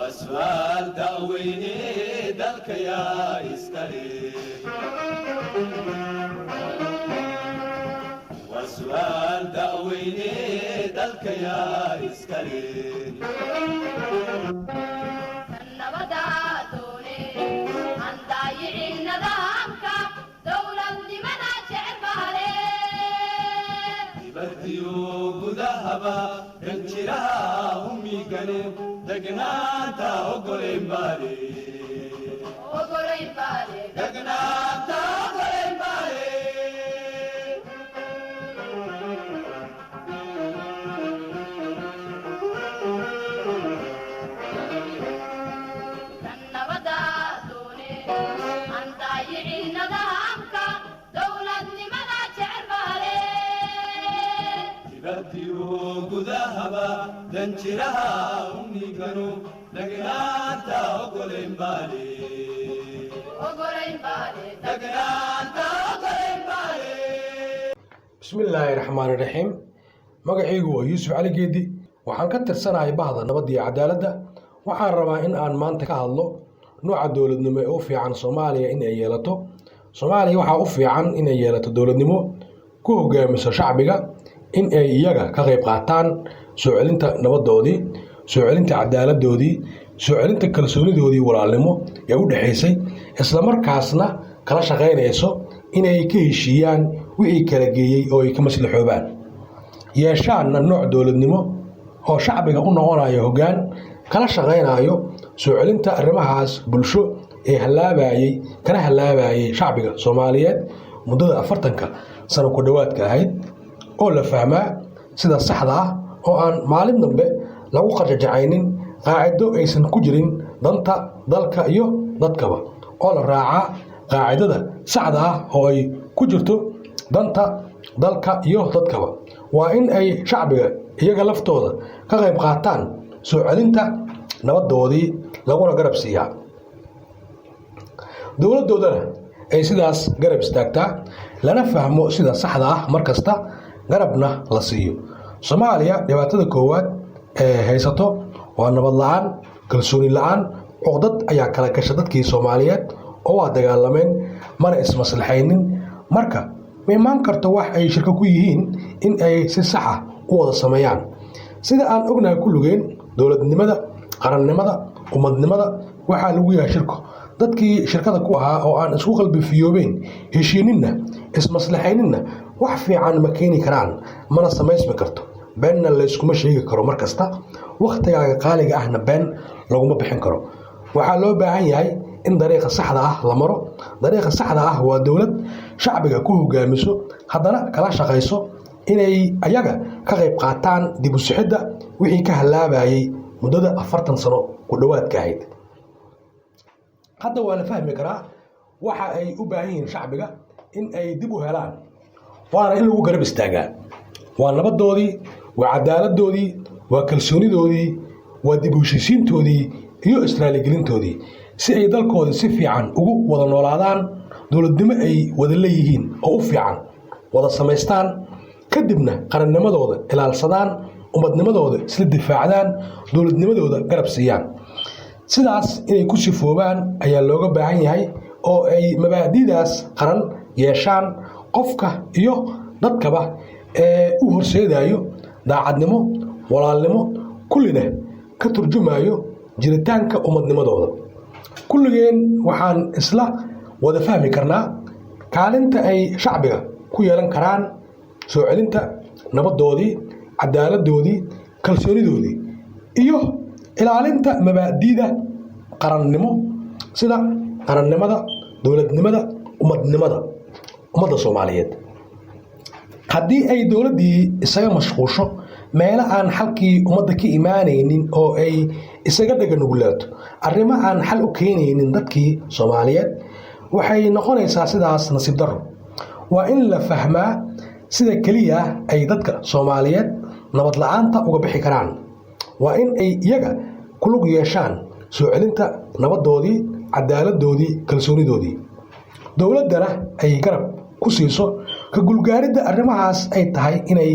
وسؤال دعويني دلك يا إسكالي وسؤال دعويني دلك يا إسكالي ذهبا كنشرها أمي قلب دقناتا وقلين بالي دقناتا وقلين بالي ذهبا دنشرها أمي كانوا دقناتا وقلين بالي دقناتا وقلين بالي. بسم الله الرحمن الرحيم. magacaygu waa Yuusuf Cali Geedi waxaan ka tirsanahay bahda nabad iyo cadaaladda waxaan rabaa in aan maanta ka hadlo nooca dawladnimo ee u fiican Soomaaliya in ay yeelato. Soomaaliya waxa u fiican in ay yeelato dawladnimo ku hogaamiso shacbiga in ay iyaga ka qayb qaataan soo celinta nabadoodii, soo celinta cadaaladdoodii, soo celinta kalsoonidoodii walaalnimo ee u dhaxaysay, isla markaasna kala shaqaynayso inay ka heshiiyaan wixii kala geeyay oo ay ka maslaxoobaan. yeeshaanna nooc dawladnimo oo shacbiga u noqonayo hoggaan kala shaqaynayo soo celinta arrimahaas bulsho ee halaabayay shacbiga Soomaaliyeed muddada 40 sano ku dhawaadka ahayd oo la fahmaa sida saxda ah oo aan maalin dambe lagu qarjajacaynin qaacido aysan ku jirin danta dalka iyo dadkaba oo la raacaa qaacidada saxda ah oo ay ku jirto danta dalka iyo dadkaba waa in ay shacbiga iyaga laftooda ka qayb qaataan soo celinta nabadoodii laguna garab siiyaa dawladoodana ay sidaas garab istaagtaa lana fahmo sida saxda ah markasta garabna la siiyo. Soomaaliya dhibaatada koowaad ee haysato waa nabad la'aan, kalsooni la'aan, codad ayaa kala gashay dadkii Soomaaliyeed oo waa dagaalameen mana ismaslaxaynin. Marka ma imaan karto wax ay shirka ku yihiin in ay si sax ah u wada sameeyaan. Sida aan ognahay kulligeen dawladnimada, qarannimada, ummadnimada waxaa lagu yahay shirko. dadkii shirkada ku ahaa oo aan isku qalbi fiyoobeen heshiininna ismaslaxayninna wax fiican ma keeni karaan mana samaysmi karto. beenna la iskuma sheegi karo markasta waqtigaaga qaaliga ahna been laguma bixin karo. waxaa loo baahan yahay in dariiqa saxda ah la maro. dariiqa saxda ah waa dawlad shacbiga ku hogaamiso haddana kala shaqayso inay ayaga ka qayb qaataan dib u sixidda wixii ka halaabayay muddada 40 sano ku dhawaadka ahayd. hadda waa la fahmi karaa waxa ay u baahan yihiin shacbiga in ay dib u helaan waana in lagu garab istaagaa. waa nabadoodii, waa cadaaladdoodii, waa kalsoonidoodii, waa dib u heshiisiintoodii iyo israaligelintoodii si ay dalkoodii si fiican ugu wada noolaadaan, dawladnimo ay wada leeyihiin oo u fiican wada samaystaan, kadibna qarannimadooda ilaalsadaan, ummadnimadooda isla difaacdaan, dawladnimadooda garab siiyaan. sidaas inay ku sifoobaan ayaa looga baahan yahay oo ay mabaadi'daas qaran yeeshaan qofka iyo dadkaba ee u horseedayo daacadnimo, walaalnimo, kullina ka turjumayo jiritaanka ummadnimadooda. kulligeen waxaan isla wada fahmi karnaa kaalinta ay shacbiga ku yeelan karaan soo celinta nabadoodii, cadaaladdoodii, kalsoonidoodii iyo ilaalinta mabaadi'da qarannimo sida qarannimada, dawladnimada, ummadda Soomaaliyeed. haddii ay dawladdii isaga mashquusho meelo aan xalkii ummadda ka imaanaynin oo ay isaga dhaganugulaato arrimo aan xal u keenaynin dadkii Soomaaliyeed waxay noqonaysaa sidaas nasiib darro. waa in la fahmaa sida keliya ay dadka Soomaaliyeed nabad la'aanta uga bixi karaan. waa in ay iyaga ku lug yeeshaan soo celinta nabadoodii, cadaaladdoodii, kalsoonidoodii. dawladdana ay garab ku siiso ka gulgaaridda arrimahaas ay tahay inay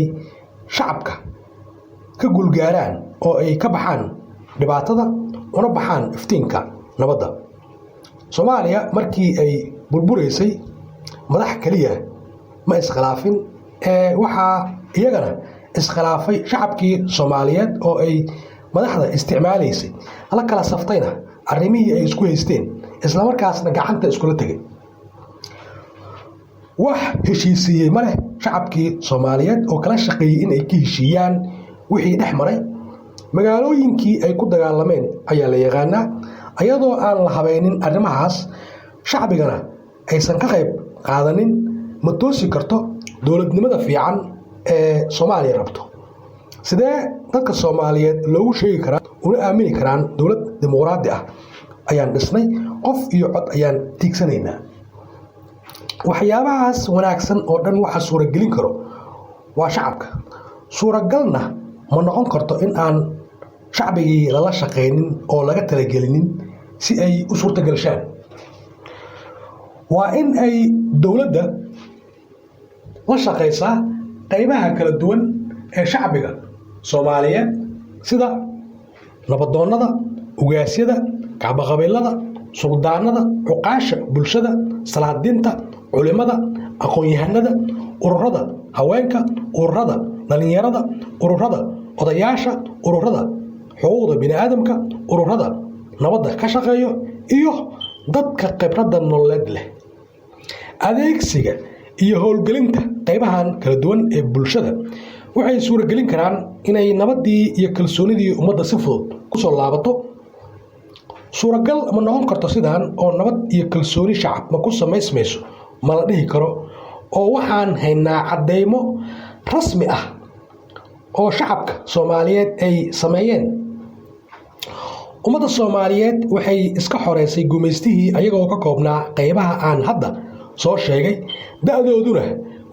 shacabka ka gulgaaraan oo ay ka baxaan dhibaatada una baxaan iftiinka nabadda. Soomaaliya markii ay burburaysay madax kaliya ma iskhilaafin waxaa iyagana iskhilaafay shacabkii Soomaaliyeed oo ay madaxda isticmaalaysay la kala saftayna arrimihii ay isku haysteen isla markaasna gacanta iskula tagay. wax heshiisiyey ma leh shacabkii Soomaaliyeed oo kala shaqeeyay in ay ka heshiiyaan wixii dhex maray. magaalooyinkii ay ku dagaalameen ayaa la yaqaanaa ayadoo aan la habaynin arrimahaas shacbigana aysan ka qayb qaadanin ma toosi karto dowladnimada fiican ee Soomaaliya rabto. sidee dadka Soomaaliyeed loogu sheegi karaa una aamini karaan dowlad dimuqraadi ah ayaan dhisnay qof iyo cod ayaan tiigsanaynaa. waxyaabahaas wanaagsan oo dhan waxa suuragelin karo waa shacabka. suuragalna ma noqon karto in aan shacbigii lala shaqaynin oo laga talagelinin si ay u suurtagashaan. waa in ay dowladda la shaqaysaa qaybaha kala duwan ee shacbiga Soomaaliyeed sida nabadoonnada, ugaasyada, kacbaqabiilada, suldaanada, cuqaasha bulshada, salaadiinta, culimada, aqoon-yahanada, ururada haweenka, ururada dhalinyarada, ururada odayaasha, ururada xuquuqda bini'aadamka, ururada nabadda ka shaqeeyo iyo dadka khibradda nololeed leh. adeegsiga iyo howlgelinta qaybahan kala duwan ee bulshada waxay suuragelin karaan inay nabaddii iyo kalsoonidii ummadda si fudud ku soo laabato. suuragal ma noqon karto sidaan oo nabad iyo kalsooni shacab ma ku samaysmayso ma la dhihi karo oo waxaan haynaa caddeymo rasmi ah oo shacabka Soomaaliyeed ay sameeyeen. ummadda Soomaaliyeed waxay iska xoreysay gumaystihii ayagoo ka koobnaa qaybaha aan hadda soo sheegay. da'dooduna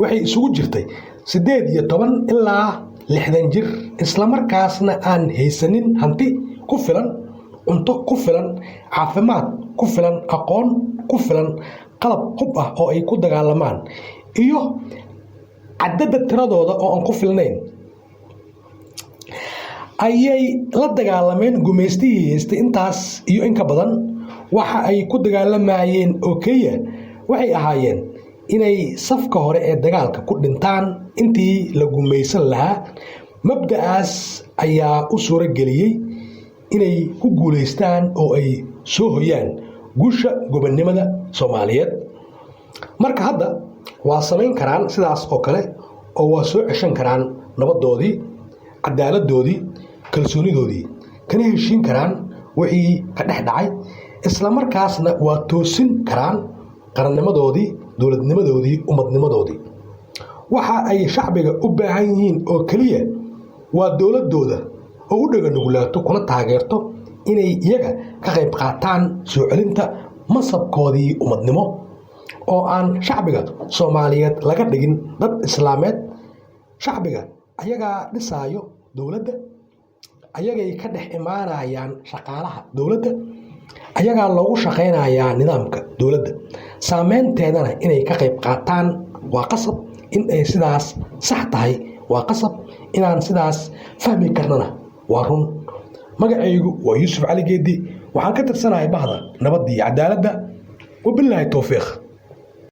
waxay isugu jirtay 18 ilaa 60 jir, isla markaasna aan haysanin hanti ku filan, cunto ku filan, caafimaad ku filan, aqoon ku filan, qalab hub ah oo ay ku dagaalamaan iyo cadadda tiradooda oo aan ku filnayn. ayay la dagaalameen gumaystihii haystay intaas iyo in ka badan. waxa ay ku dagaalamayeen oo keliya waxay ahaayeen inay safka hore ee dagaalka ku dhintaan intii la gumaysan lahaa. mabda'aas ayaa u suura geliyey inay ku guulaystaan oo ay soo hoyaan guusha gobonnimada Soomaaliyeed. marka hadda waa samayn karaan sidaas oo kale oo waa soo ceshan karaan nabadoodii, cadaaladdoodii, kalsoonidoodii, kana heshiin karaan wixii ka dhex dhacay, isla markaasna waa toosin karaan qarannimadoodii, dowladnimadoodii, ummadnimadoodii. waxa ay shacbiga u baahan yihiin oo keliya waa dowladooda oo u dhaga nugulaato kuna taageerto inay iyaga ka qayb qaataan soo celinta masabkoodii ummadnimo oo aan shacbiga Soomaaliyeed laga dhigin dad islaameed. shacbiga ayagaa dhisaayo dowladda, ayagay ka dhex imaanayaan shaqaalaha dowladda, ayagaa loogu shaqaynayaa nidaamka dowladda. saameynteedana inay ka qayb qaataan waa qasab. in ay sidaas sax tahay waa qasab. inaan sidaas fahmi karnana waa run. magacaygu waa Yuusuf Cali Geedi, waxaan ka tirsanahay bahda nabadda iyo cadaaladda. wabilaahi tawfiiq.